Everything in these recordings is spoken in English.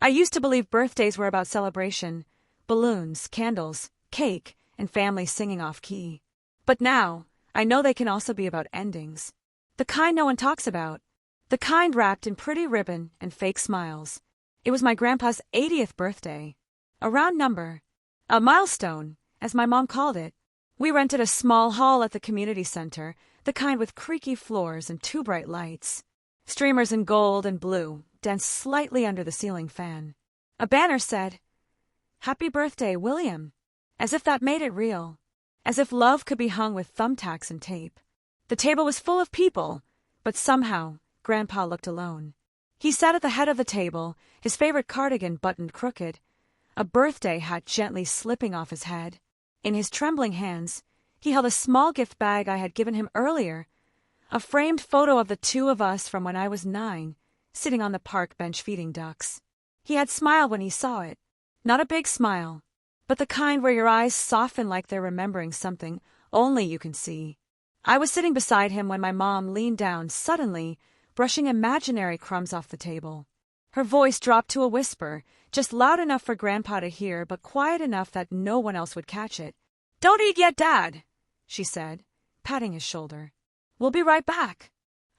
I used to believe birthdays were about celebration, balloons, candles, cake, and family singing off-key. But now, I know they can also be about endings. The kind no one talks about. The kind wrapped in pretty ribbon and fake smiles. It was my grandpa's 80th birthday. A round number. A milestone, as my mom called it. We rented a small hall at the community center, the kind with creaky floors and 2 bright lights. Streamers in gold and blue, danced slightly under the ceiling fan. A banner said, "Happy birthday, William," as if that made it real. As if love could be hung with thumbtacks and tape. The table was full of people, but somehow, Grandpa looked alone. He sat at the head of the table, his favorite cardigan buttoned crooked, a birthday hat gently slipping off his head. In his trembling hands, he held a small gift bag I had given him earlier, a framed photo of the 2 of us from when I was 9, sitting on the park bench feeding ducks. He had smiled when he saw it. Not a big smile, but the kind where your eyes soften like they're remembering something only you can see. I was sitting beside him when my mom leaned down suddenly, brushing imaginary crumbs off the table. Her voice dropped to a whisper, just loud enough for Grandpa to hear but quiet enough that no one else would catch it. "Don't eat yet, Dad," she said, patting his shoulder. "We'll be right back."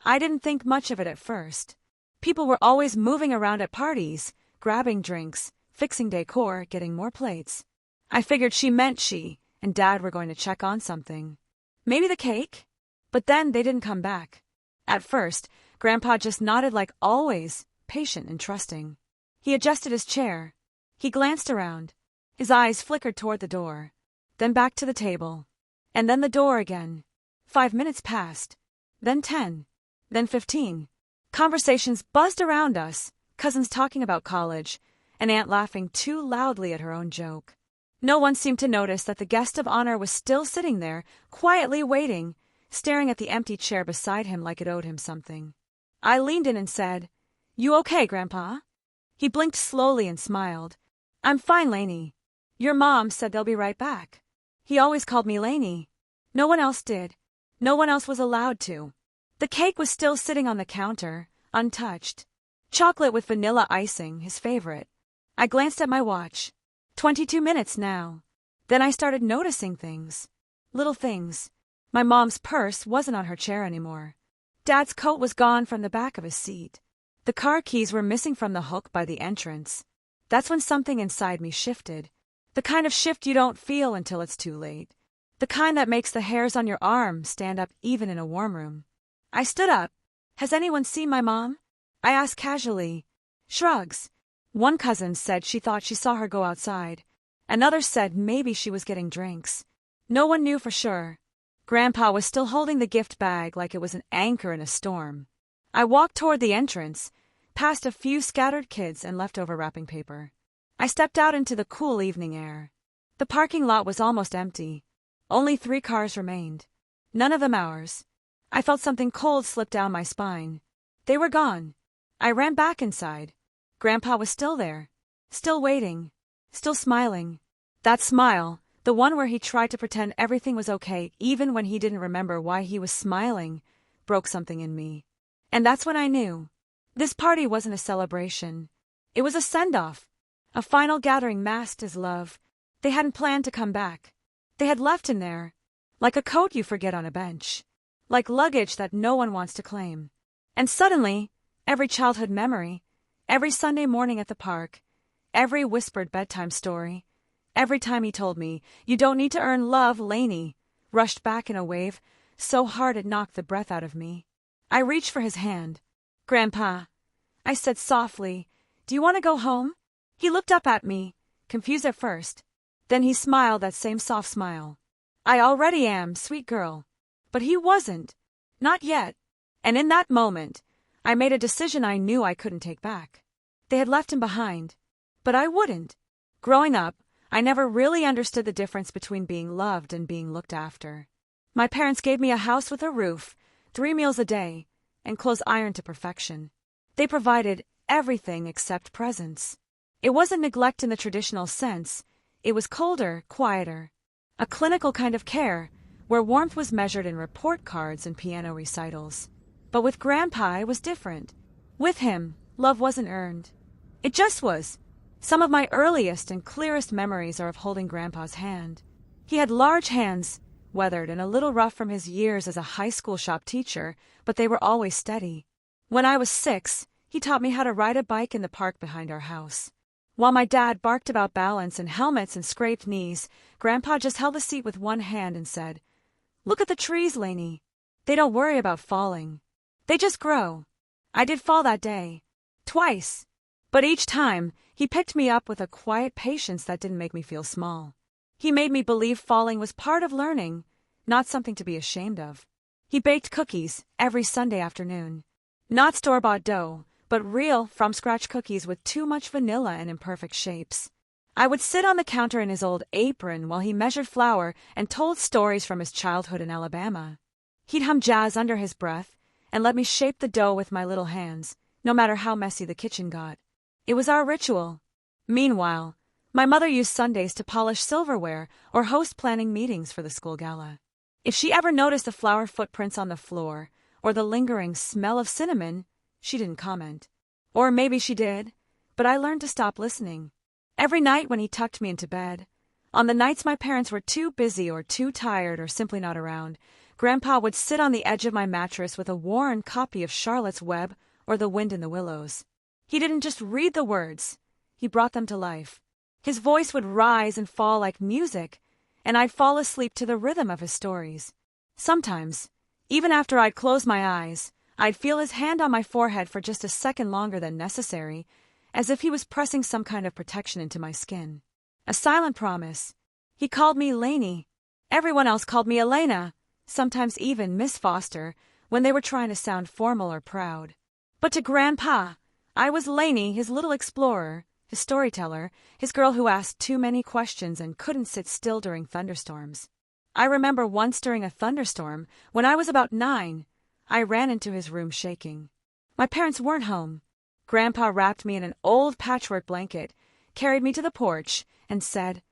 I didn't think much of it at first. People were always moving around at parties, grabbing drinks, fixing decor, getting more plates. I figured she meant she and Dad were going to check on something. Maybe the cake? But then they didn't come back. At first, Grandpa just nodded like always, patient and trusting. He adjusted his chair. He glanced around. His eyes flickered toward the door, then back to the table, and then the door again. 5 minutes passed, then 10, then 15. Conversations buzzed around us, cousins talking about college, an aunt laughing too loudly at her own joke. No one seemed to notice that the guest of honor was still sitting there, quietly waiting, staring at the empty chair beside him like it owed him something. I leaned in and said, "You okay, Grandpa?" He blinked slowly and smiled. "I'm fine, Lainey. Your mom said they'll be right back." He always called me Lainey. No one else did. No one else was allowed to. The cake was still sitting on the counter, untouched. Chocolate with vanilla icing, his favorite. I glanced at my watch. 22 minutes now. Then I started noticing things. Little things. My mom's purse wasn't on her chair anymore. Dad's coat was gone from the back of his seat. The car keys were missing from the hook by the entrance. That's when something inside me shifted. The kind of shift you don't feel until it's too late. The kind that makes the hairs on your arm stand up even in a warm room. I stood up. "Has anyone seen my mom?" I asked casually. Shrugs. One cousin said she thought she saw her go outside. Another said maybe she was getting drinks. No one knew for sure. Grandpa was still holding the gift bag like it was an anchor in a storm. I walked toward the entrance, past a few scattered kids and leftover wrapping paper. I stepped out into the cool evening air. The parking lot was almost empty. Only 3 cars remained. None of them ours. I felt something cold slip down my spine. They were gone. I ran back inside. Grandpa was still there. Still waiting. Still smiling. That smile, the one where he tried to pretend everything was okay even when he didn't remember why he was smiling, broke something in me. And that's when I knew. This party wasn't a celebration. It was a send-off. A final gathering masked as love. They hadn't planned to come back. They had left him there, like a coat you forget on a bench, like luggage that no one wants to claim. And suddenly, every childhood memory, every Sunday morning at the park, every whispered bedtime story, every time he told me, "You don't need to earn love, Lainey," rushed back in a wave, so hard it knocked the breath out of me. I reached for his hand. "Grandpa," I said softly, "do you want to go home?" He looked up at me, confused at first. Then he smiled that same soft smile. "I already am, sweet girl." But he wasn't. Not yet. And in that moment, I made a decision I knew I couldn't take back. They had left him behind. But I wouldn't. Growing up, I never really understood the difference between being loved and being looked after. My parents gave me a house with a roof, 3 meals a day, and clothes ironed to perfection. They provided everything except presents. It wasn't neglect in the traditional sense. It was colder, quieter. A clinical kind of care, where warmth was measured in report cards and piano recitals. But with Grandpa, it was different. With him, love wasn't earned. It just was. Some of my earliest and clearest memories are of holding Grandpa's hand. He had large hands, weathered and a little rough from his years as a high school shop teacher, but they were always steady. When I was 6, he taught me how to ride a bike in the park behind our house. While my dad barked about balance and helmets and scraped knees, Grandpa just held the seat with one hand and said, "Look at the trees, Lainey. They don't worry about falling. They just grow." I did fall that day. Twice. But each time, he picked me up with a quiet patience that didn't make me feel small. He made me believe falling was part of learning, not something to be ashamed of. He baked cookies every Sunday afternoon. Not store-bought dough, but real, from-scratch cookies with too much vanilla and imperfect shapes. I would sit on the counter in his old apron while he measured flour and told stories from his childhood in Alabama. He'd hum jazz under his breath and let me shape the dough with my little hands, no matter how messy the kitchen got. It was our ritual. Meanwhile, my mother used Sundays to polish silverware or host planning meetings for the school gala. If she ever noticed the flour footprints on the floor or the lingering smell of cinnamon, she didn't comment. Or maybe she did, but I learned to stop listening. Every night when he tucked me into bed, on the nights my parents were too busy or too tired or simply not around, Grandpa would sit on the edge of my mattress with a worn copy of Charlotte's Web or The Wind in the Willows. He didn't just read the words, he brought them to life. His voice would rise and fall like music, and I'd fall asleep to the rhythm of his stories. Sometimes, even after I'd close my eyes, I'd feel his hand on my forehead for just a second longer than necessary, as if he was pressing some kind of protection into my skin. A silent promise. He called me Lainey. Everyone else called me Elena, sometimes even Miss Foster, when they were trying to sound formal or proud. But to Grandpa, I was Lainey, his little explorer, his storyteller, his girl who asked too many questions and couldn't sit still during thunderstorms. I remember once during a thunderstorm, when I was about 9, I ran into his room shaking. My parents weren't home. Grandpa wrapped me in an old patchwork blanket, carried me to the porch, and said,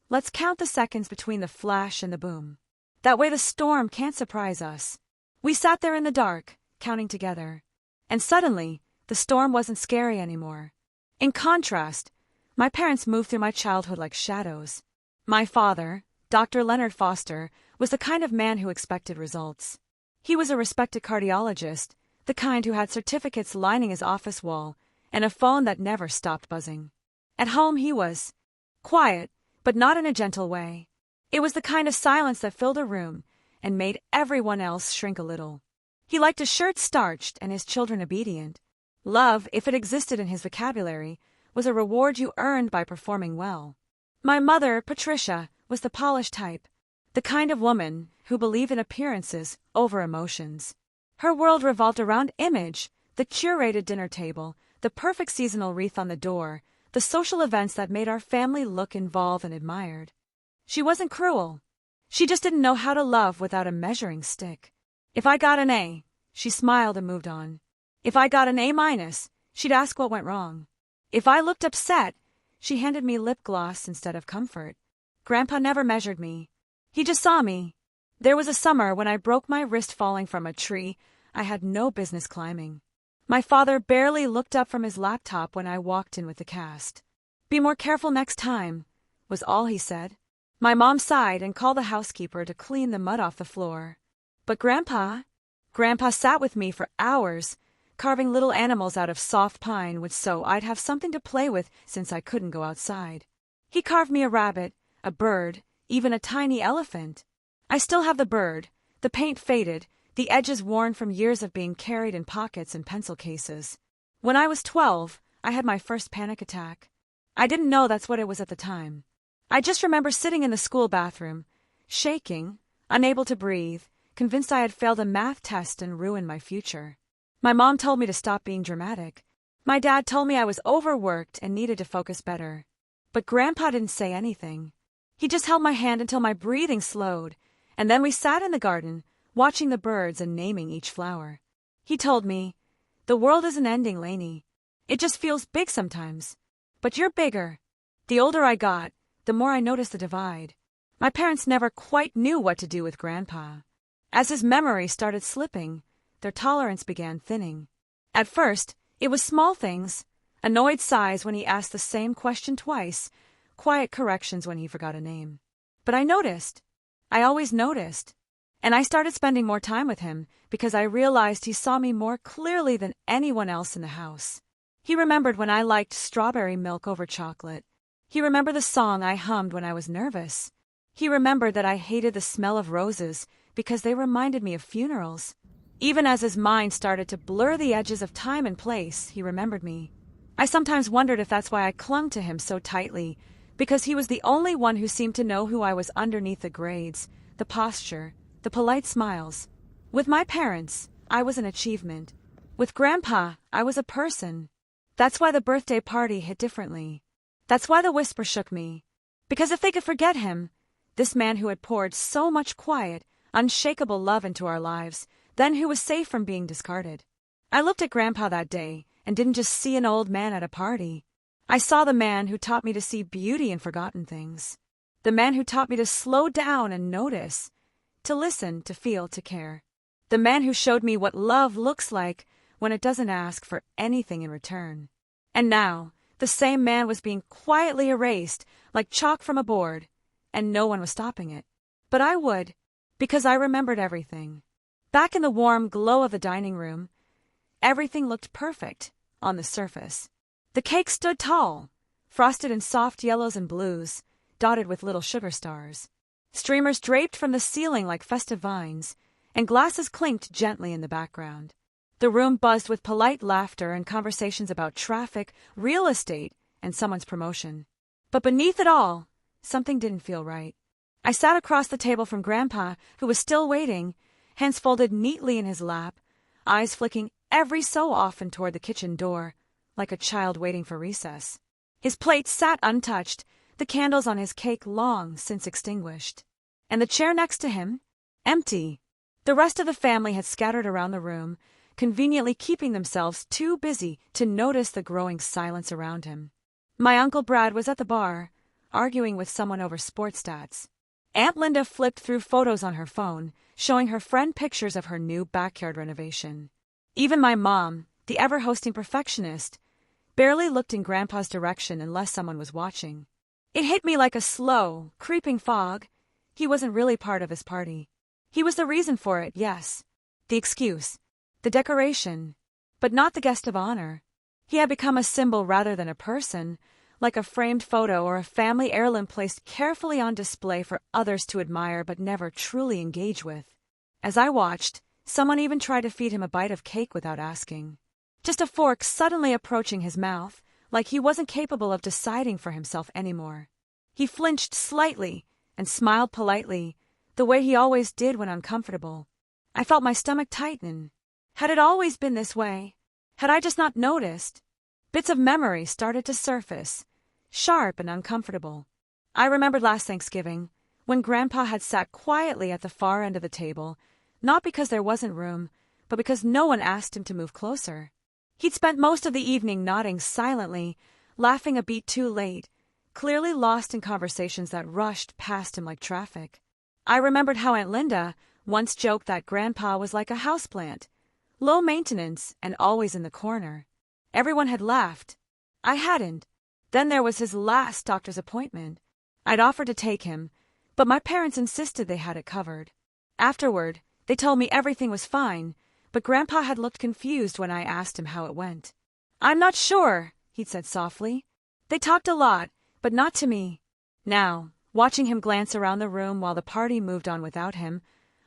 "Let's count the seconds between the flash and the boom. That way the storm can't surprise us." We sat there in the dark, counting together. And suddenly, the storm wasn't scary anymore. In contrast, my parents moved through my childhood like shadows. My father, Dr. Leonard Foster, was the kind of man who expected results. He was a respected cardiologist, the kind who had certificates lining his office wall, and a phone that never stopped buzzing. At home he was quiet, but not in a gentle way. It was the kind of silence that filled a room and made everyone else shrink a little. He liked his shirt starched and his children obedient. Love, if it existed in his vocabulary, was a reward you earned by performing well. My mother, Patricia, was the polished type, the kind of woman who believed in appearances over emotions. Her world revolved around image, the curated dinner table, the perfect seasonal wreath on the door, the social events that made our family look involved and admired. She wasn't cruel. She just didn't know how to love without a measuring stick. If I got an A, she smiled and moved on. If I got an A-, she'd ask what went wrong. If I looked upset, she handed me lip gloss instead of comfort. Grandpa never measured me. He just saw me. There was a summer when I broke my wrist falling from a tree I had no business climbing. My father barely looked up from his laptop when I walked in with the cast. "Be more careful next time," was all he said. My mom sighed and called the housekeeper to clean the mud off the floor. But Grandpa sat with me for hours, carving little animals out of soft pine so I'd have something to play with since I couldn't go outside. He carved me a rabbit, a bird, even a tiny elephant. I still have the bird, the paint faded, the edges worn from years of being carried in pockets and pencil cases. When I was 12, I had my first panic attack. I didn't know that's what it was at the time. I just remember sitting in the school bathroom, shaking, unable to breathe, convinced I had failed a math test and ruined my future. My mom told me to stop being dramatic. My dad told me I was overworked and needed to focus better. But Grandpa didn't say anything. He just held my hand until my breathing slowed, and then we sat in the garden, watching the birds and naming each flower. He told me, "The world isn't ending, Lainey. It just feels big sometimes. But you're bigger." The older I got, the more I noticed the divide. My parents never quite knew what to do with Grandpa. As his memory started slipping, their tolerance began thinning. At first, it was small things, Annoyed sighs when he asked the same question twice, quiet corrections when he forgot a name. But I noticed. I always noticed. And I started spending more time with him because I realized he saw me more clearly than anyone else in the house. He remembered when I liked strawberry milk over chocolate. He remembered the song I hummed when I was nervous. He remembered that I hated the smell of roses because they reminded me of funerals. Even as his mind started to blur the edges of time and place, he remembered me. I sometimes wondered if that's why I clung to him so tightly, because he was the only one who seemed to know who I was underneath the grades, the posture, the polite smiles. With my parents, I was an achievement. With Grandpa, I was a person. That's why the birthday party hit differently. That's why the whisper shook me. Because if they could forget him, this man who had poured so much quiet, unshakable love into our lives, then who was safe from being discarded. I looked at Grandpa that day and didn't just see an old man at a party. I saw the man who taught me to see beauty in forgotten things. The man who taught me to slow down and notice, to listen, to feel, to care. The man who showed me what love looks like when it doesn't ask for anything in return. And now, the same man was being quietly erased like chalk from a board, and no one was stopping it. But I would, because I remembered everything. Back in the warm glow of the dining room, everything looked perfect on the surface. The cake stood tall, frosted in soft yellows and blues, dotted with little sugar stars. Streamers draped from the ceiling like festive vines, and glasses clinked gently in the background. The room buzzed with polite laughter and conversations about traffic, real estate, and someone's promotion. But beneath it all, something didn't feel right. I sat across the table from Grandpa, who was still waiting, hands folded neatly in his lap, eyes flicking every so often toward the kitchen door, like a child waiting for recess. His plate sat untouched, the candles on his cake long since extinguished. And the chair next to him, empty. The rest of the family had scattered around the room, conveniently keeping themselves too busy to notice the growing silence around him. My Uncle Brad was at the bar, arguing with someone over sports stats. Aunt Linda flipped through photos on her phone, showing her friend pictures of her new backyard renovation. Even my mom, the ever-hosting perfectionist, barely looked in Grandpa's direction unless someone was watching. It hit me like a slow, creeping fog. He wasn't really part of his party. He was the reason for it, yes. The excuse. The decoration. But not the guest of honor. He had become a symbol rather than a person, like a framed photo or a family heirloom placed carefully on display for others to admire but never truly engage with. As I watched, someone even tried to feed him a bite of cake without asking. Just a fork suddenly approaching his mouth, like he wasn't capable of deciding for himself anymore. He flinched slightly and smiled politely, the way he always did when uncomfortable. I felt my stomach tighten. Had it always been this way? Had I just not noticed? Bits of memory started to surface, sharp and uncomfortable. I remembered last Thanksgiving, when Grandpa had sat quietly at the far end of the table, not because there wasn't room, but because no one asked him to move closer. He'd spent most of the evening nodding silently, laughing a beat too late, clearly lost in conversations that rushed past him like traffic. I remembered how Aunt Linda once joked that Grandpa was like a houseplant, low maintenance and always in the corner. Everyone had laughed. I hadn't. Then there was his last doctor's appointment. I'd offered to take him, but my parents insisted they had it covered. Afterward, they told me everything was fine, but Grandpa had looked confused when I asked him how it went. "I'm not sure," he'd said softly. "They talked a lot, but not to me." Now, watching him glance around the room while the party moved on without him,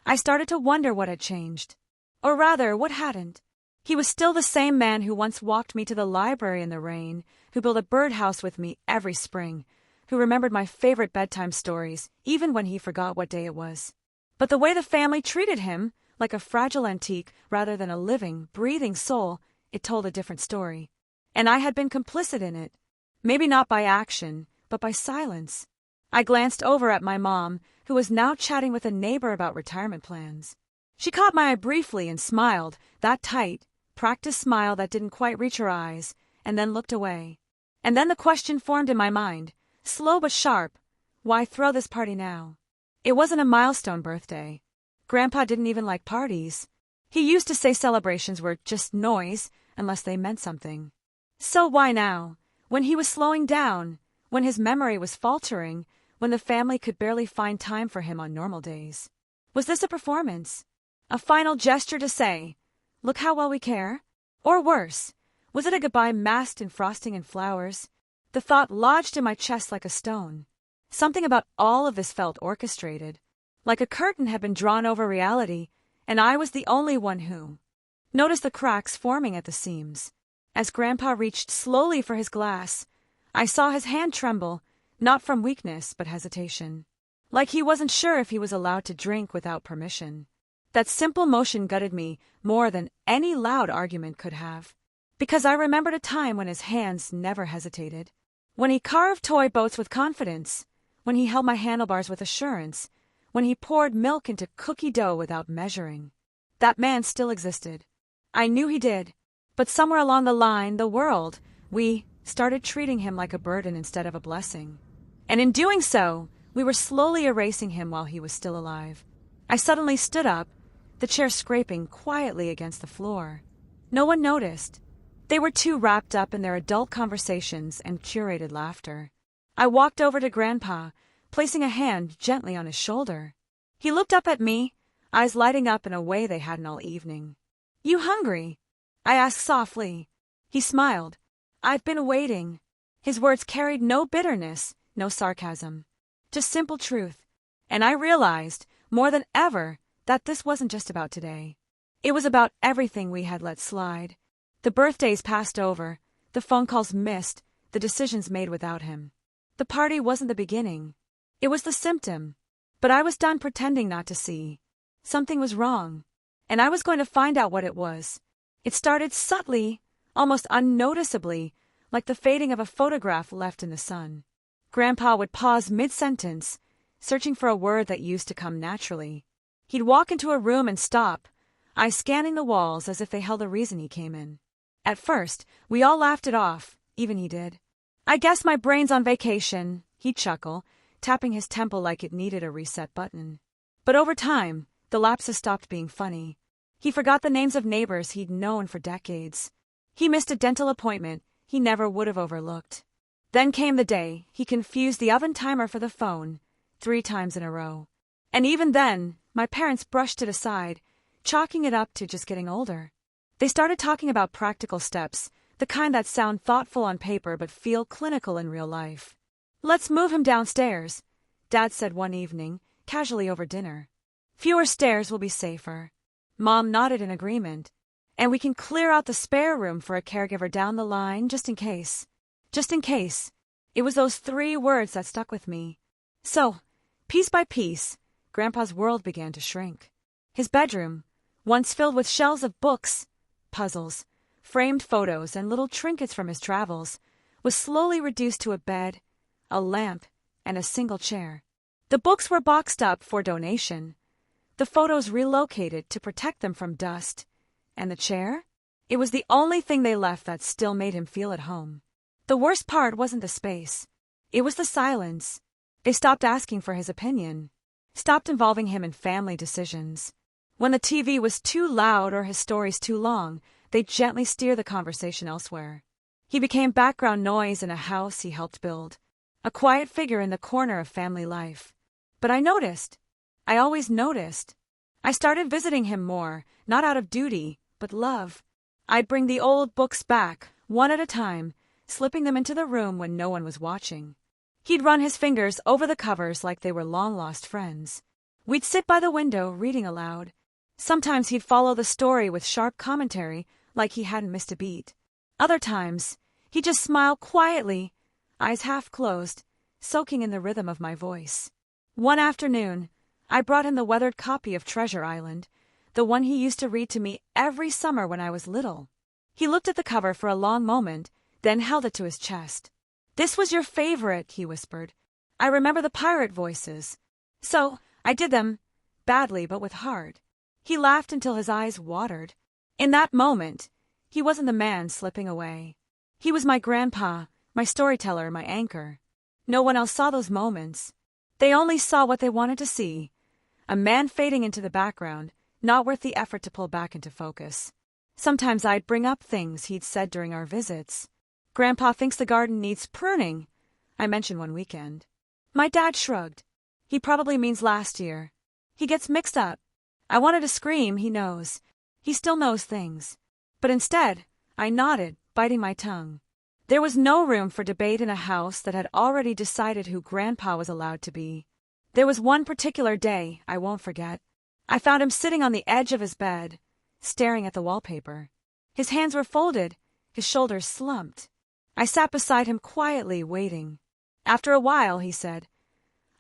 I started to wonder what had changed. Or rather, what hadn't. He was still the same man who once walked me to the library in the rain, who built a birdhouse with me every spring, who remembered my favorite bedtime stories, even when he forgot what day it was. But the way the family treated him, like a fragile antique rather than a living, breathing soul, it told a different story. And I had been complicit in it. Maybe not by action, but by silence. I glanced over at my mom, who was now chatting with a neighbor about retirement plans. She caught my eye briefly and smiled, that tight, practiced smile that didn't quite reach her eyes, and then looked away. And then the question formed in my mind, slow but sharp, why throw this party now? It wasn't a milestone birthday. Grandpa didn't even like parties. He used to say celebrations were just noise unless they meant something. So why now, when he was slowing down, when his memory was faltering, when the family could barely find time for him on normal days? Was this a performance? A final gesture to say, "Look how well we care"? Or worse, was it a goodbye masked in frosting and flowers? The thought lodged in my chest like a stone. Something about all of this felt orchestrated, like a curtain had been drawn over reality, and I was the only one who noticed the cracks forming at the seams. As Grandpa reached slowly for his glass, I saw his hand tremble, not from weakness but hesitation. Like he wasn't sure if he was allowed to drink without permission. That simple motion gutted me more than any loud argument could have. Because I remembered a time when his hands never hesitated. When he carved toy boats with confidence. When he held my handlebars with assurance. When he poured milk into cookie dough without measuring. That man still existed. I knew he did. But somewhere along the line, the world, we started treating him like a burden instead of a blessing. And in doing so, we were slowly erasing him while he was still alive. I suddenly stood up, the chair scraping quietly against the floor. No one noticed. They were too wrapped up in their adult conversations and curated laughter. I walked over to Grandpa, placing a hand gently on his shoulder. He looked up at me, eyes lighting up in a way they hadn't all evening. "You hungry?" I asked softly. He smiled. "I've been waiting." His words carried no bitterness, no sarcasm. Just simple truth. And I realized, more than ever, that this wasn't just about today. It was about everything we had let slide. The birthdays passed over, the phone calls missed, the decisions made without him. The party wasn't the beginning. It was the symptom. But I was done pretending not to see. Something was wrong. And I was going to find out what it was. It started subtly, almost unnoticeably, like the fading of a photograph left in the sun. Grandpa would pause mid-sentence, searching for a word that used to come naturally. He'd walk into a room and stop, eyes scanning the walls as if they held a reason he came in. At first, we all laughed it off, even he did. "I guess my brain's on vacation," he'd chuckle, tapping his temple like it needed a reset button. But over time, the lapses stopped being funny. He forgot the names of neighbors he'd known for decades. He missed a dental appointment he never would have overlooked. Then came the day he confused the oven timer for the phone 3 times in a row. And even then, my parents brushed it aside, chalking it up to just getting older. They started talking about practical steps, the kind that sound thoughtful on paper but feel clinical in real life. "Let's move him downstairs," Dad said one evening, casually over dinner. "Fewer stairs will be safer." Mom nodded in agreement. "And we can clear out the spare room for a caregiver down the line, just in case." Just in case. It was those 3 words that stuck with me. So, piece by piece, Grandpa's world began to shrink. His bedroom, once filled with shelves of books, puzzles, framed photos, and little trinkets from his travels, was slowly reduced to a bed, a lamp, and a single chair. The books were boxed up for donation, the photos relocated to protect them from dust, and the chair? It was the only thing they left that still made him feel at home. The worst part wasn't the space. It was the silence. They stopped asking for his opinion, stopped involving him in family decisions. When the TV was too loud or his stories too long, they'd gently steer the conversation elsewhere. He became background noise in a house he helped build, a quiet figure in the corner of family life. But I noticed. I always noticed. I started visiting him more, not out of duty, but love. I'd bring the old books back, one at a time, slipping them into the room when no one was watching. He'd run his fingers over the covers like they were long-lost friends. We'd sit by the window, reading aloud. Sometimes he'd follow the story with sharp commentary, like he hadn't missed a beat. Other times, he'd just smile quietly, eyes half closed, soaking in the rhythm of my voice. One afternoon, I brought him the weathered copy of Treasure Island, the one he used to read to me every summer when I was little. He looked at the cover for a long moment, then held it to his chest. "This was your favorite," he whispered. "I remember the pirate voices. So, I did them, badly but with heart." He laughed until his eyes watered. In that moment, he wasn't the man slipping away. He was my grandpa, my storyteller, my anchor. No one else saw those moments. They only saw what they wanted to see. A man fading into the background, not worth the effort to pull back into focus. Sometimes I'd bring up things he'd said during our visits. Grandpa thinks the garden needs pruning, I mentioned one weekend. My dad shrugged. He probably means last year. He gets mixed up. I wanted to scream, he knows. He still knows things. But instead, I nodded, biting my tongue. There was no room for debate in a house that had already decided who Grandpa was allowed to be. There was one particular day I won't forget. I found him sitting on the edge of his bed, staring at the wallpaper. His hands were folded, his shoulders slumped. I sat beside him quietly, waiting. After a while, he said,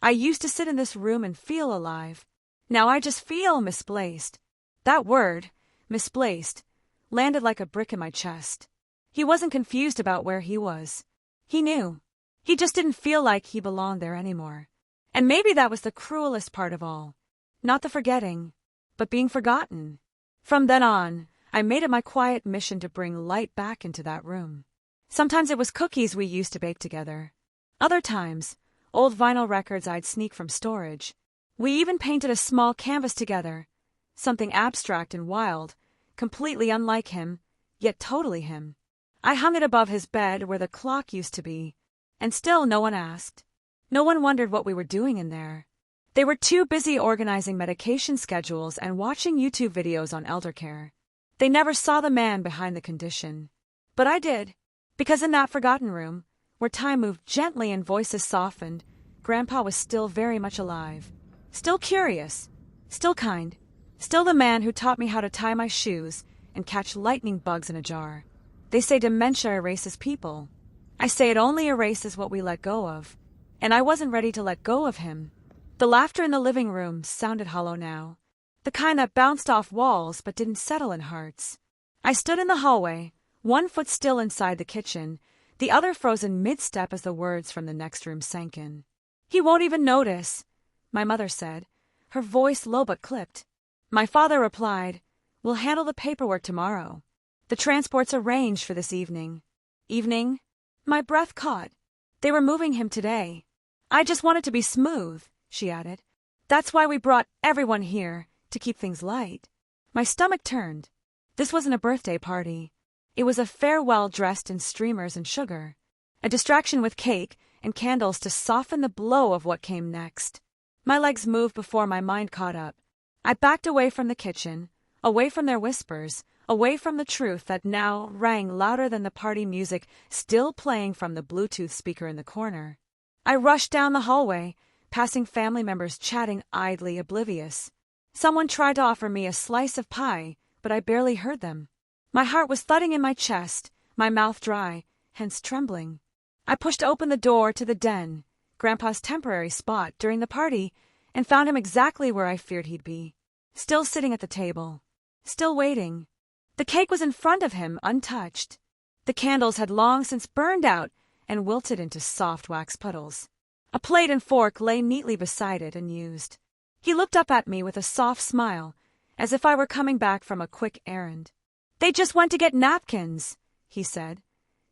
"I used to sit in this room and feel alive. Now I just feel misplaced." That word, misplaced, landed like a brick in my chest. He wasn't confused about where he was. He knew. He just didn't feel like he belonged there anymore. And maybe that was the cruelest part of all. Not the forgetting, but being forgotten. From then on, I made it my quiet mission to bring light back into that room. Sometimes it was cookies we used to bake together. Other times, old vinyl records I'd sneak from storage. We even painted a small canvas together, something abstract and wild, completely unlike him, yet totally him. I hung it above his bed where the clock used to be, and still no one asked. No one wondered what we were doing in there. They were too busy organizing medication schedules and watching YouTube videos on eldercare. They never saw the man behind the condition. But I did, because in that forgotten room, where time moved gently and voices softened, Grandpa was still very much alive. Still curious, still kind, still the man who taught me how to tie my shoes and catch lightning bugs in a jar. They say dementia erases people. I say it only erases what we let go of. And I wasn't ready to let go of him. The laughter in the living room sounded hollow now, the kind that bounced off walls but didn't settle in hearts. I stood in the hallway, one foot still inside the kitchen, the other frozen mid-step as the words from the next room sank in. "He won't even notice," my mother said, her voice low but clipped. My father replied, "We'll handle the paperwork tomorrow. The transport's arranged for this evening." Evening? My breath caught. They were moving him today. "I just want it to be smooth," she added. "That's why we brought everyone here, to keep things light." My stomach turned. This wasn't a birthday party. It was a farewell dressed in streamers and sugar. A distraction with cake and candles to soften the blow of what came next. My legs moved before my mind caught up. I backed away from the kitchen, away from their whispers, away from the truth that now rang louder than the party music still playing from the Bluetooth speaker in the corner. I rushed down the hallway, passing family members chatting idly, oblivious. Someone tried to offer me a slice of pie, but I barely heard them. My heart was thudding in my chest, my mouth dry, hence trembling. I pushed open the door to the den, Grandpa's temporary spot during the party, and found him exactly where I feared he'd be. Still sitting at the table. Still waiting. The cake was in front of him, untouched. The candles had long since burned out and wilted into soft wax puddles. A plate and fork lay neatly beside it, unused. He looked up at me with a soft smile, as if I were coming back from a quick errand. "They just went to get napkins," he said,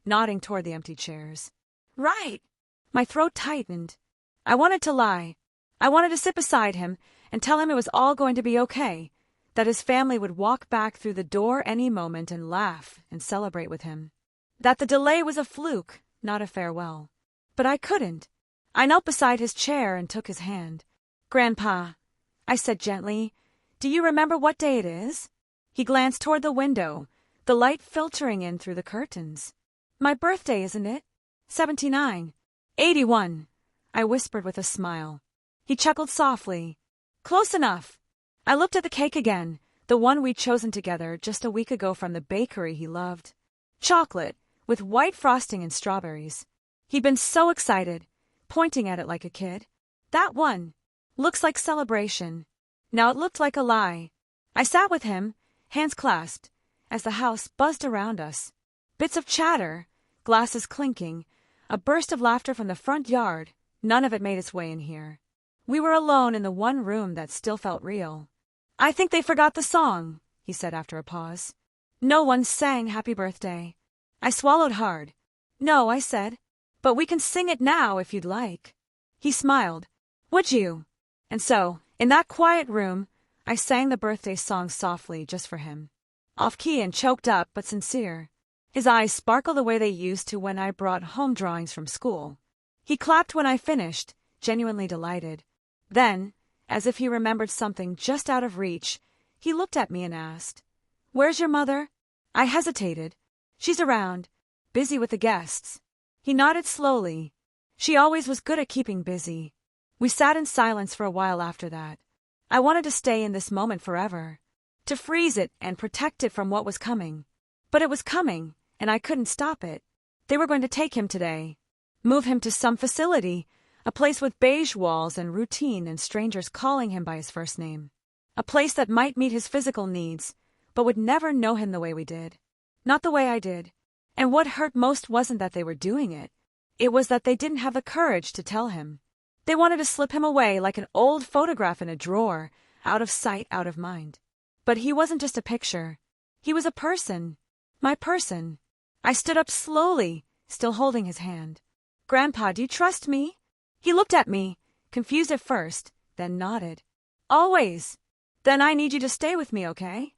nodding toward the empty chairs. "Right." My throat tightened. I wanted to lie. I wanted to sit beside him and tell him it was all going to be okay, that his family would walk back through the door any moment and laugh and celebrate with him. That the delay was a fluke, not a farewell. But I couldn't. I knelt beside his chair and took his hand. "Grandpa," I said gently, "do you remember what day it is?" He glanced toward the window, the light filtering in through the curtains. "My birthday, isn't it? 79. 81, I whispered with a smile. He chuckled softly. "Close enough." I looked at the cake again, the one we'd chosen together just a week ago from the bakery he loved. Chocolate, with white frosting and strawberries. He'd been so excited, pointing at it like a kid. "That one. Looks like celebration." Now it looked like a lie. I sat with him, hands clasped, as the house buzzed around us. Bits of chatter, glasses clinking, a burst of laughter from the front yard, none of it made its way in here. We were alone in the one room that still felt real. "I think they forgot the song," he said after a pause. "No one sang Happy Birthday." I swallowed hard. "No," I said, "but we can sing it now if you'd like." He smiled. "Would you?" And so, in that quiet room, I sang the birthday song softly just for him. Off-key and choked up, but sincere. His eyes sparkled the way they used to when I brought home drawings from school. He clapped when I finished, genuinely delighted. Then, as if he remembered something just out of reach, he looked at me and asked, "Where's your mother?" I hesitated. "She's around, busy with the guests." He nodded slowly. She always was good at keeping busy. We sat in silence for a while after that. I wanted to stay in this moment forever, to freeze it and protect it from what was coming. But it was coming, and I couldn't stop it. They were going to take him today, move him to some facility, a place with beige walls and routine and strangers calling him by his first name. A place that might meet his physical needs, but would never know him the way we did. Not the way I did. And what hurt most wasn't that they were doing it. It was that they didn't have the courage to tell him. They wanted to slip him away like an old photograph in a drawer, out of sight, out of mind. But he wasn't just a picture. He was a person. My person. I stood up slowly, still holding his hand. "Grandpa, do you trust me?" He looked at me, confused at first, then nodded. "Always. Then I need you to stay with me, okay?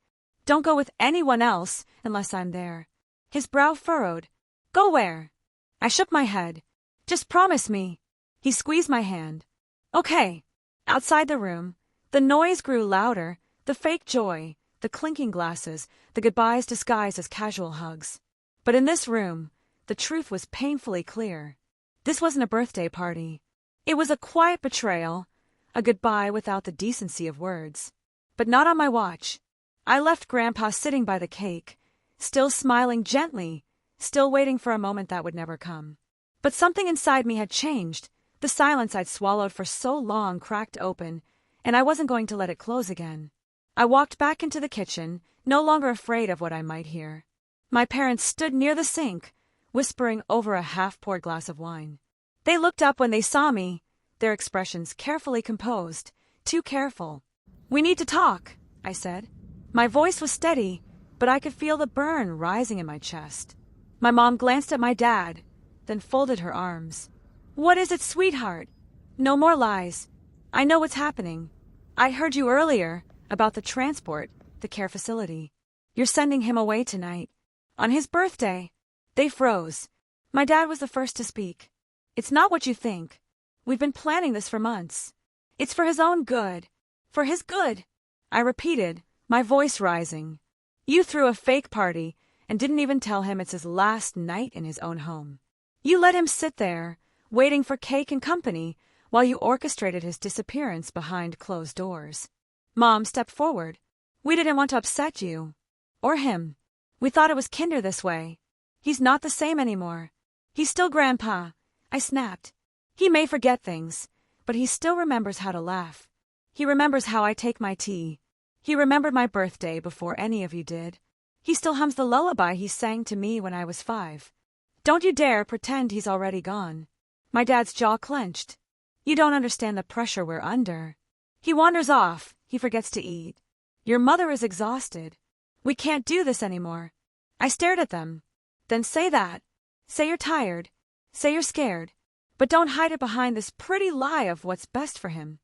Don't go with anyone else unless I'm there." His brow furrowed. "Go where?" I shook my head. "Just promise me." He squeezed my hand. "Okay." Outside the room, the noise grew louder, the fake joy, the clinking glasses, the goodbyes disguised as casual hugs. But in this room, the truth was painfully clear. This wasn't a birthday party. It was a quiet betrayal, a goodbye without the decency of words. But not on my watch. I left Grandpa sitting by the cake, still smiling gently, still waiting for a moment that would never come. But something inside me had changed. The silence I'd swallowed for so long cracked open, and I wasn't going to let it close again. I walked back into the kitchen, no longer afraid of what I might hear. My parents stood near the sink, whispering over a half-poured glass of wine. They looked up when they saw me, their expressions carefully composed, too careful. "We need to talk," I said. My voice was steady, but I could feel the burn rising in my chest. My mom glanced at my dad, then folded her arms. "What is it, sweetheart?" "No more lies. I know what's happening. I heard you earlier about the transport, the care facility. You're sending him away tonight. On his birthday." They froze. My dad was the first to speak. "It's not what you think. We've been planning this for months. It's for his own good. For his good," I repeated, my voice rising. "You threw a fake party and didn't even tell him it's his last night in his own home. You let him sit there, waiting for cake and company, while you orchestrated his disappearance behind closed doors." Mom stepped forward. "We didn't want to upset you. Or him. We thought it was kinder this way. He's not the same anymore. He's still Grandpa," I snapped. "He may forget things, but he still remembers how to laugh. He remembers how I take my tea. He remembered my birthday before any of you did. He still hums the lullaby he sang to me when I was 5. Don't you dare pretend he's already gone." My dad's jaw clenched. "You don't understand the pressure we're under. He wanders off. He forgets to eat. Your mother is exhausted. We can't do this anymore." I stared at them. "Then say that. Say you're tired. Say you're scared. But don't hide it behind this pretty lie of what's best for him.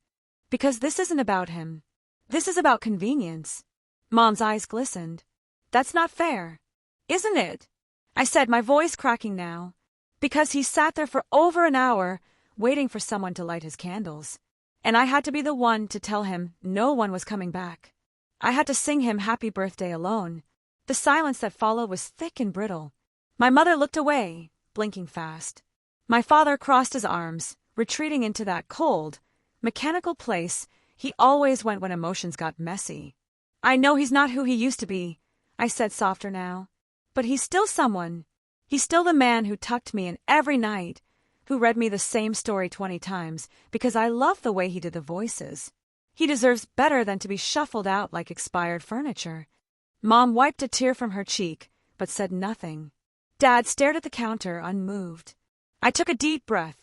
Because this isn't about him. This is about convenience." Mom's eyes glistened. "That's not fair." "Isn't it?" I said, my voice cracking now. "Because he sat there for over an hour, waiting for someone to light his candles. And I had to be the one to tell him no one was coming back. I had to sing him happy birthday alone." The silence that followed was thick and brittle. My mother looked away, blinking fast. My father crossed his arms, retreating into that cold, mechanical place he always went when emotions got messy. "I know he's not who he used to be," I said softer now. "But he's still someone. He's still the man who tucked me in every night, who read me the same story 20 times because I love the way he did the voices. He deserves better than to be shuffled out like expired furniture." Mom wiped a tear from her cheek, but said nothing. Dad stared at the counter, unmoved. I took a deep breath,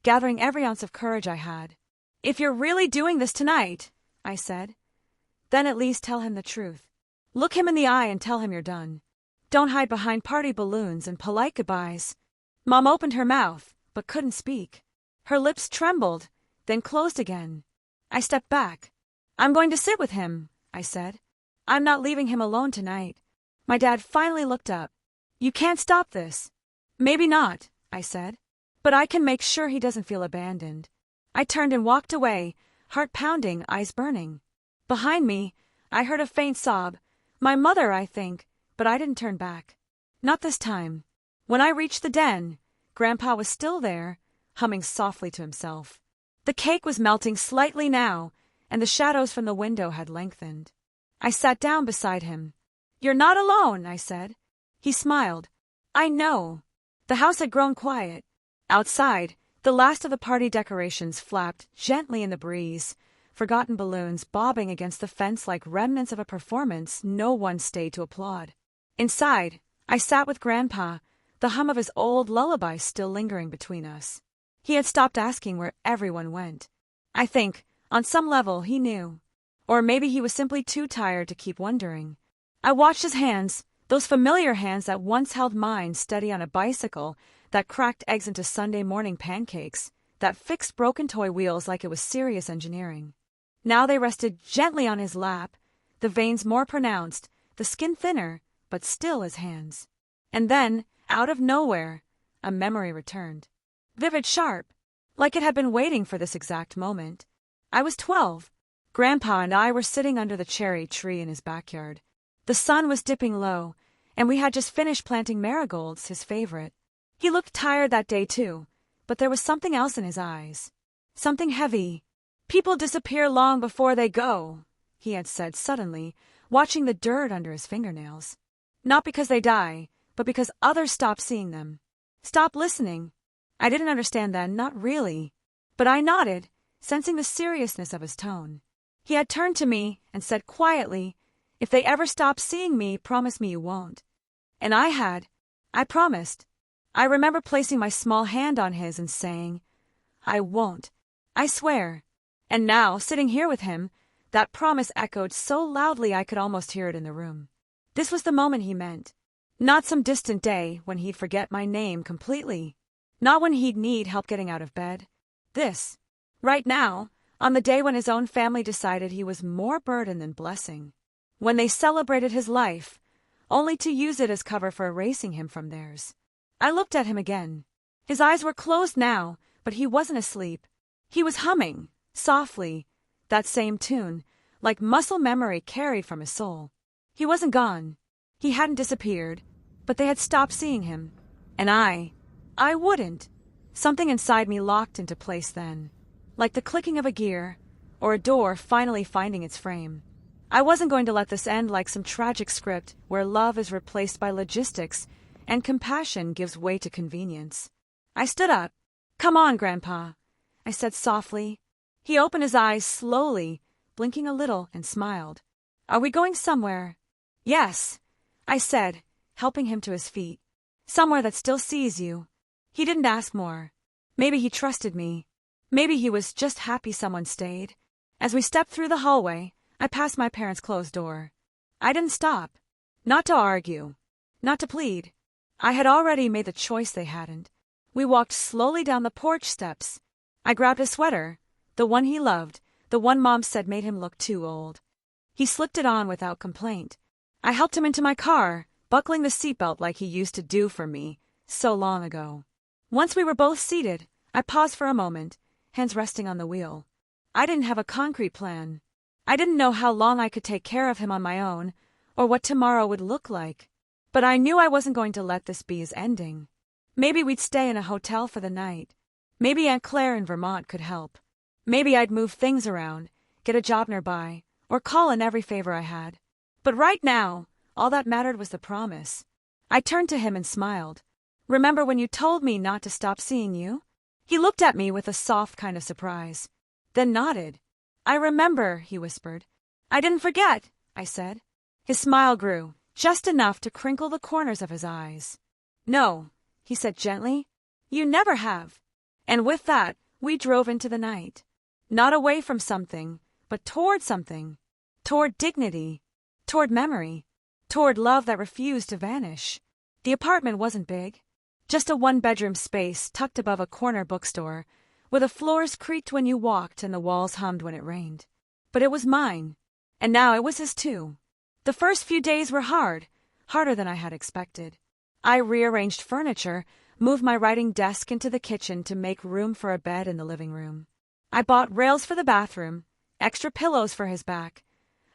gathering every ounce of courage I had. "If you're really doing this tonight," I said, "then at least tell him the truth. Look him in the eye and tell him you're done. Don't hide behind party balloons and polite goodbyes." Mom opened her mouth, but couldn't speak. Her lips trembled, then closed again. I stepped back. "I'm going to sit with him," I said. "I'm not leaving him alone tonight." My dad finally looked up. You can't stop this. Maybe not, I said. But I can make sure he doesn't feel abandoned. I turned and walked away, heart pounding, eyes burning. Behind me, I heard a faint sob. My mother, I think, but I didn't turn back. Not this time. When I reached the den, Grandpa was still there, humming softly to himself. The cake was melting slightly now, and the shadows from the window had lengthened. I sat down beside him. "You're not alone," I said. He smiled. "I know." The house had grown quiet. Outside, the last of the party decorations flapped gently in the breeze, forgotten balloons bobbing against the fence like remnants of a performance no one stayed to applaud. Inside, I sat with Grandpa, the hum of his old lullaby still lingering between us. He had stopped asking where everyone went. I think, on some level, he knew. Or maybe he was simply too tired to keep wondering. I watched his hands, those familiar hands that once held mine steady on a bicycle, that cracked eggs into Sunday morning pancakes, that fixed broken toy wheels like it was serious engineering. Now they rested gently on his lap, the veins more pronounced, the skin thinner, but still his hands. And then, out of nowhere, a memory returned. Vivid, sharp, like it had been waiting for this exact moment. I was 12. Grandpa and I were sitting under the cherry tree in his backyard. The sun was dipping low, and we had just finished planting marigolds, his favorite. He looked tired that day too, but there was something else in his eyes. Something heavy. "People disappear long before they go," he had said suddenly, watching the dirt under his fingernails. "Not because they die, but because others stop seeing them. Stop listening." I didn't understand then, not really. But I nodded, sensing the seriousness of his tone. He had turned to me and said quietly, "If they ever stop seeing me, promise me you won't." And I promised. I remember placing my small hand on his and saying, "I won't. I swear." And now, sitting here with him, that promise echoed so loudly I could almost hear it in the room. This was the moment he meant. Not some distant day when he'd forget my name completely. Not when he'd need help getting out of bed. This. Right now, on the day when his own family decided he was more burden than blessing. When they celebrated his life, only to use it as cover for erasing him from theirs. I looked at him again. His eyes were closed now, but he wasn't asleep. He was humming, softly, that same tune, like muscle memory carried from his soul. He wasn't gone. He hadn't disappeared, but they had stopped seeing him. And I wouldn't. Something inside me locked into place then, like the clicking of a gear, or a door finally finding its frame. I wasn't going to let this end like some tragic script where love is replaced by logistics and compassion gives way to convenience. I stood up. "Come on, Grandpa," I said softly. He opened his eyes slowly, blinking a little, and smiled. "Are we going somewhere?" "Yes," I said, helping him to his feet. "Somewhere that still sees you." He didn't ask more. Maybe he trusted me. Maybe he was just happy someone stayed. As we stepped through the hallway, I passed my parents' closed door. I didn't stop. Not to argue. Not to plead. I had already made the choice they hadn't. We walked slowly down the porch steps. I grabbed his sweater, the one he loved, the one Mom said made him look too old. He slipped it on without complaint. I helped him into my car, buckling the seatbelt like he used to do for me so long ago. Once we were both seated, I paused for a moment, hands resting on the wheel. I didn't have a concrete plan. I didn't know how long I could take care of him on my own, or what tomorrow would look like. But I knew I wasn't going to let this be his ending. Maybe we'd stay in a hotel for the night. Maybe Aunt Claire in Vermont could help. Maybe I'd move things around, get a job nearby, or call in every favor I had. But right now, all that mattered was the promise. I turned to him and smiled. "Remember when you told me not to stop seeing you?" He looked at me with a soft kind of surprise, then nodded. "I remember," he whispered. "I didn't forget," I said. His smile grew, just enough to crinkle the corners of his eyes. "No," he said gently. "You never have." And with that, we drove into the night. Not away from something, but toward something. Toward dignity. Toward memory. Toward love that refused to vanish. The apartment wasn't big. Just a one-bedroom space tucked above a corner bookstore, where the floors creaked when you walked and the walls hummed when it rained. But it was mine. And now it was his too. The first few days were hard, harder than I had expected. I rearranged furniture, moved my writing desk into the kitchen to make room for a bed in the living room. I bought rails for the bathroom, extra pillows for his back,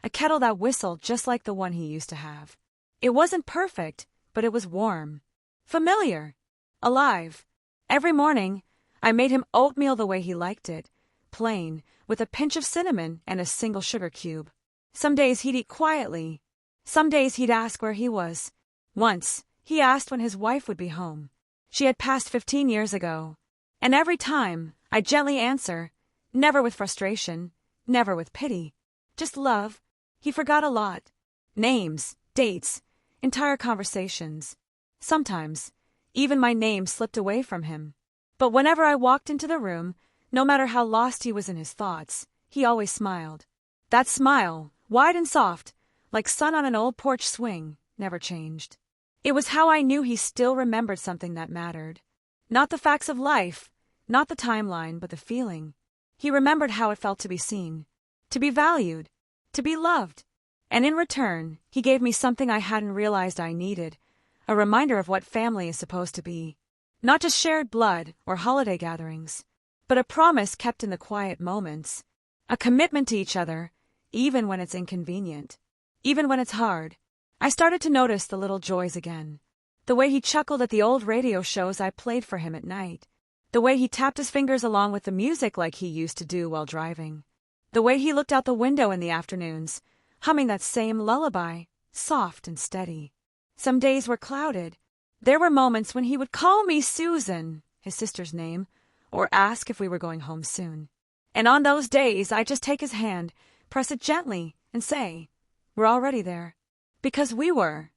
a kettle that whistled just like the one he used to have. It wasn't perfect, but it was warm, familiar, alive. Every morning, I made him oatmeal the way he liked it, plain, with a pinch of cinnamon and a single sugar cube. Some days he'd eat quietly. Some days he'd ask where he was. Once, he asked when his wife would be home. She had passed 15 years ago. And every time, I'd gently answer, never with frustration, never with pity, just love. He forgot a lot. Names, dates, entire conversations. Sometimes, even my name slipped away from him. But whenever I walked into the room, no matter how lost he was in his thoughts, he always smiled. That smile, wide and soft, like sun on an old porch swing, never changed. It was how I knew he still remembered something that mattered. Not the facts of life, not the timeline, but the feeling. He remembered how it felt to be seen, to be valued, to be loved. And in return, he gave me something I hadn't realized I needed, a reminder of what family is supposed to be. Not just shared blood or holiday gatherings, but a promise kept in the quiet moments, a commitment to each other, even when it's inconvenient, even when it's hard. I started to notice the little joys again. The way he chuckled at the old radio shows I played for him at night. The way he tapped his fingers along with the music like he used to do while driving. The way he looked out the window in the afternoons, humming that same lullaby, soft and steady. Some days were clouded. There were moments when he would call me Susan, his sister's name, or ask if we were going home soon. And on those days, I'd just take his hand, press it gently, and say, "We're already there." Because we were.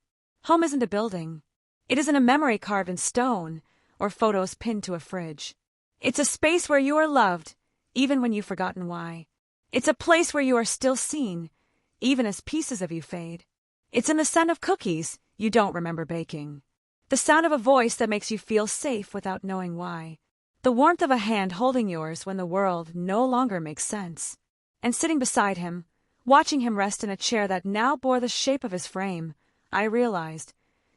Home isn't a building. It isn't a memory carved in stone or photos pinned to a fridge. It's a space where you are loved, even when you've forgotten why. It's a place where you are still seen, even as pieces of you fade. It's in the scent of cookies you don't remember baking. The sound of a voice that makes you feel safe without knowing why. The warmth of a hand holding yours when the world no longer makes sense. And sitting beside him, watching him rest in a chair that now bore the shape of his frame, I realized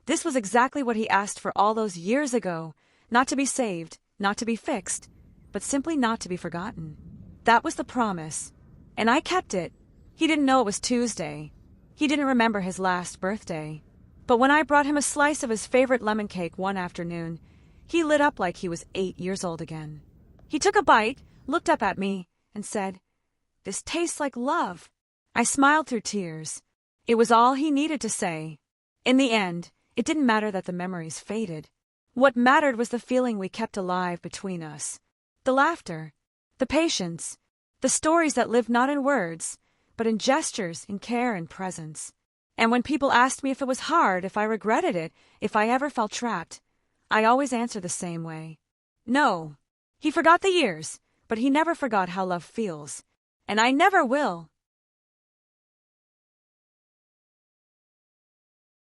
this was exactly what he asked for all those years ago, not to be saved, not to be fixed, but simply not to be forgotten. That was the promise, and I kept it. He didn't know it was Tuesday. He didn't remember his last birthday. But when I brought him a slice of his favorite lemon cake one afternoon, he lit up like he was 8 years old again. He took a bite, looked up at me, and said, "This tastes like love." I smiled through tears. It was all he needed to say. In the end, it didn't matter that the memories faded. What mattered was the feeling we kept alive between us. The laughter, the patience, the stories that lived not in words, but in gestures, in care and presence. And when people asked me if it was hard, if I regretted it, if I ever felt trapped, I always answered the same way. No. He forgot the years, but he never forgot how love feels. And I never will.